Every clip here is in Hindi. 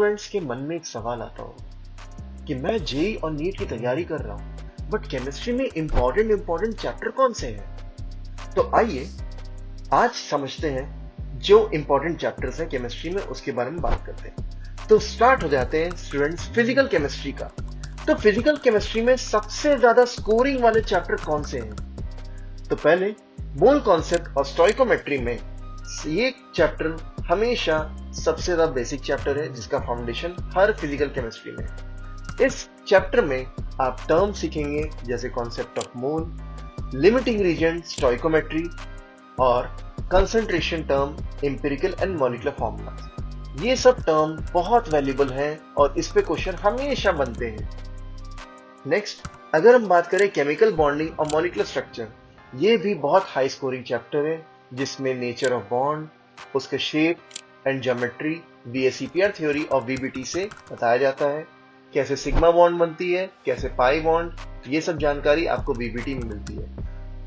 स्टूडेंट्स के मन में एक सवाल आता होगा कि मैं जेईई और नीट की तैयारी कर रहा हूं, बट केमिस्ट्री में इंपॉर्टेंट चैप्टर कौन से हैं? तो आइए आज समझते हैं जो इंपॉर्टेंट चैप्टर्स हैं केमिस्ट्री में, उसके बारे में बात करते हैं। तो स्टार्ट हो जाते हैं स्टूडेंट्स फिजिकल केमिस्ट्री का। तो फिजिकल केमिस्ट्री में सबसे ज्यादा स्कोरिंग वाले चैप्टर कौन से हैं? तो पहले मोल कॉन्सेप्ट और स्टोइकोमेट्री में ये चैप्टर हमेशा सबसे ज्यादा बेसिक चैप्टर है, जिसका फाउंडेशन हर फिजिकल केमिस्ट्री में। इस चैप्टर में आप टर्म सीखेंगे जैसे concept of mole, limiting reagent, stoichiometry और concentration term, empirical and molecular formula. ये सब टर्म बहुत वैल्यूबल हैं और इस पे क्वेश्चन हमेशा बनते हैं। नेक्स्ट, अगर हम बात करें केमिकल बॉन्डिंग और मॉलिक्यूलर स्ट्रक्चर, ये भी बहुत हाई स्कोरिंग चैप्टर है, जिसमें नेचर ऑफ बॉन्ड, उसके शेप एंड ज्योमेट्री बीएसईपीआर थ्योरी और वीबीटी से बताया जाता है। कैसे सिग्मा बॉन्ड बनती है, कैसे पाई बॉन्ड, ये सब जानकारी आपको वीबीटी में मिलती है।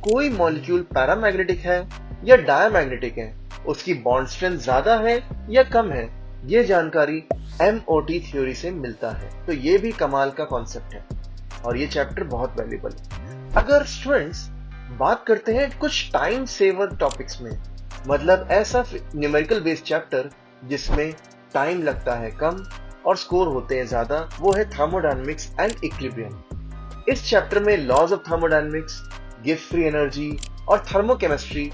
कोई मॉलिक्यूल पैरामैग्नेटिक है या डायमैग्नेटिक है, उसकी बॉन्ड स्ट्रेंथ ज्यादा है या कम है, ये जानकारी एमओटी थ्योरी से मिलता है। तो ये भी कमाल का कॉन्सेप्ट है और ये चैप्टर बहुत वैल्यूबल है। अगर स्टूडेंट्स बात करते हैं कुछ टाइम सेवर टॉपिक्स में, मतलब ऐसा न्यूमेरिकल बेस्ड चैप्टर जिसमें टाइम लगता है कम और स्कोर होते हैं ज्यादा, वो है थर्मोडायनेमिक्स एंड इक्विलिब्रियम। इस चैप्टर में laws of thermodynamics, Gibbs free energy और थर्मोकेमिस्ट्री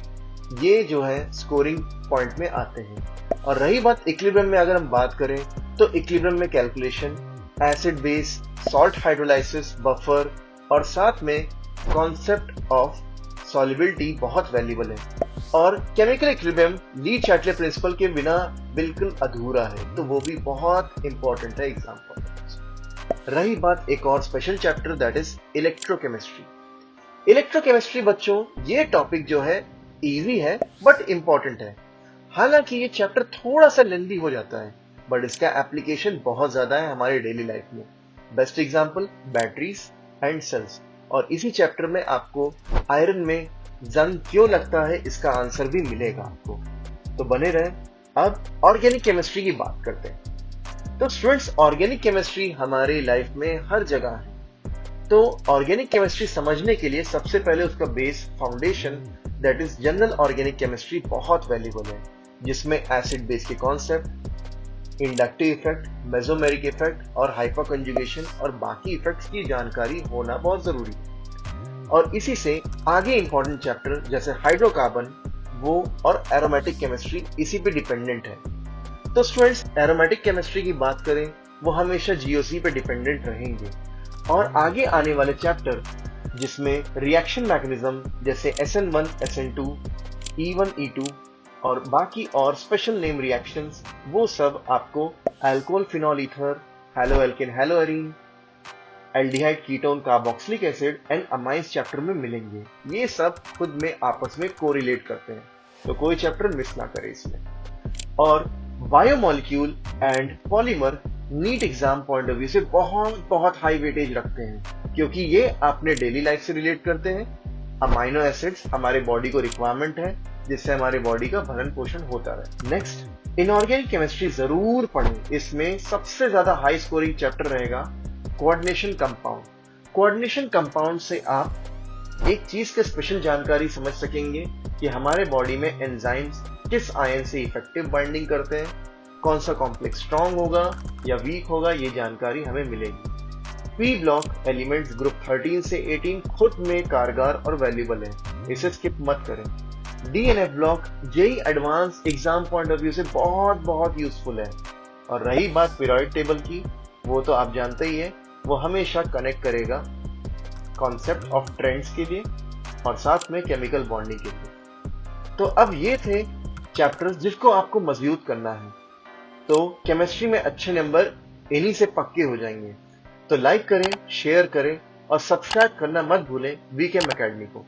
ये जो है स्कोरिंग पॉइंट में आते हैं। और रही बात इक्विलिब्रियम में, अगर हम बात करें तो इक्विलिब्रियम में calculation, acid base, salt hydrolysis, buffer और साथ में कॉन्सेप्ट ऑफ सॉल्युबिलिटी बहुत वैल्यूबल है। और केमिकल इक्विलिब्रियम ली चैटले प्रिंसिपल के बिना बिल्कुल अधूरा है, तो वो भी बहुत इंपॉर्टेंट है एग्जाम पॉइंट से। रही बात एक और special chapter, that is electrochemistry. Electrochemistry बच्चों, ये टॉपिक जो है इजी है बट इंपॉर्टेंट है। हालांकि ये चैप्टर थोड़ा सा लेंथी हो जाता है, बट इसका एप्लीकेशन बहुत ज्यादा है हमारे डेली लाइफ में। Best example batteries and cells. और इसी चैप्टर में आपको आयरन में जंग क्यों लगता है, इसका आंसर भी मिलेगा आपको, तो बने रहे। अब ऑर्गेनिक केमिस्ट्री की बात करते हैं। तो स्टूडेंट्स, ऑर्गेनिक केमिस्ट्री हमारी लाइफ में हर जगह है। तो ऑर्गेनिक केमिस्ट्री समझने के लिए सबसे पहले उसका base foundation, that is general organic chemistry, बहुत वैल्यूबल है, जिसमें एसिड बेस के concept, inductive effect, mesomeric effect और हाइपर कंजुगेशन और बाकी इफेक्ट्स की जानकारी होना बहुत जरूरी है। और इसी से आगे इंपॉर्टेंट चैप्टर जैसे हाइड्रोकार्बन, वो और एरोमेटिक केमिस्ट्री इसी पे डिपेंडेंट है। तो स्टूडेंट्स, एरोमेटिक केमिस्ट्री की बात करें, वो हमेशा जीओसी पे डिपेंडेंट रहेंगे। और आगे आने वाले चैप्टर जिसमें रिएक्शन मैकेनिज्म जैसे SN1, SN2, E1, E2 और बाकी और स्पेशल नेम रिएक्शंस, वो सब आपको alcohol phenol ether, haloalkane haloarene, aldehyde ketone carboxylic acid and amines chapter में मिलेंगे। ये सब खुद में आपस में कोरिलेट करते हैं, तो कोई चैप्टर मिस ना करें इसमें। और biomolecule and polymer NEET exam point of view से बहुत हाई वेटेज रखते हैं, क्योंकि ये अपने डेली लाइफ से रिलेट करते हैं। अमाइनो एसिड्स हमारे बॉडी को रिक्वायरमेंट है, जिससे हमारे बॉडी का भरण पोषण होता रहे। नेक्स्ट, इनऑर्गेनिक केमिस्ट्री जरूर पढ़ें। इसमें सबसे ज्यादा हाई स्कोरिंग चैप्टर रहेगा कोऑर्डिनेशन कंपाउंड। कोऑर्डिनेशन कंपाउंड से आप एक चीज के स्पेशल जानकारी समझ सकेंगे कि हमारे बॉडी में एंजाइम्स किस आयन से इफेक्टिव बाइंडिंग करते हैं, कौन सा कॉम्प्लेक्स स्ट्रांग होगा या वीक होगा, ये जानकारी हमें मिलेगी। पी ब्लॉक एलिमेंट्स ग्रुप 13 से 18 खुद में कारगर और वैल्यूबल है, इसे स्किप मत करें। DNF block JEE advance exam point of view से बहुत यूजफुल है। और रही बात पीरियोडिक टेबल की, वो तो आप जानते ही है, वो हमेशा कनेक्ट करेगा कॉन्सेप्ट ऑफ ट्रेंड्स के लिए और साथ में केमिकल बॉन्डिंग के लिए। तो अब ये थे चैप्टर्स जिसको आपको मजबूत करना है, तो केमिस्ट्री में अच्छे नंबर इन्हीं से पक्के हो जाएंगे। तो लाइक करें, शेयर करें और सब्सक्राइब करना मत भूलें वीकेम एकेडमी को।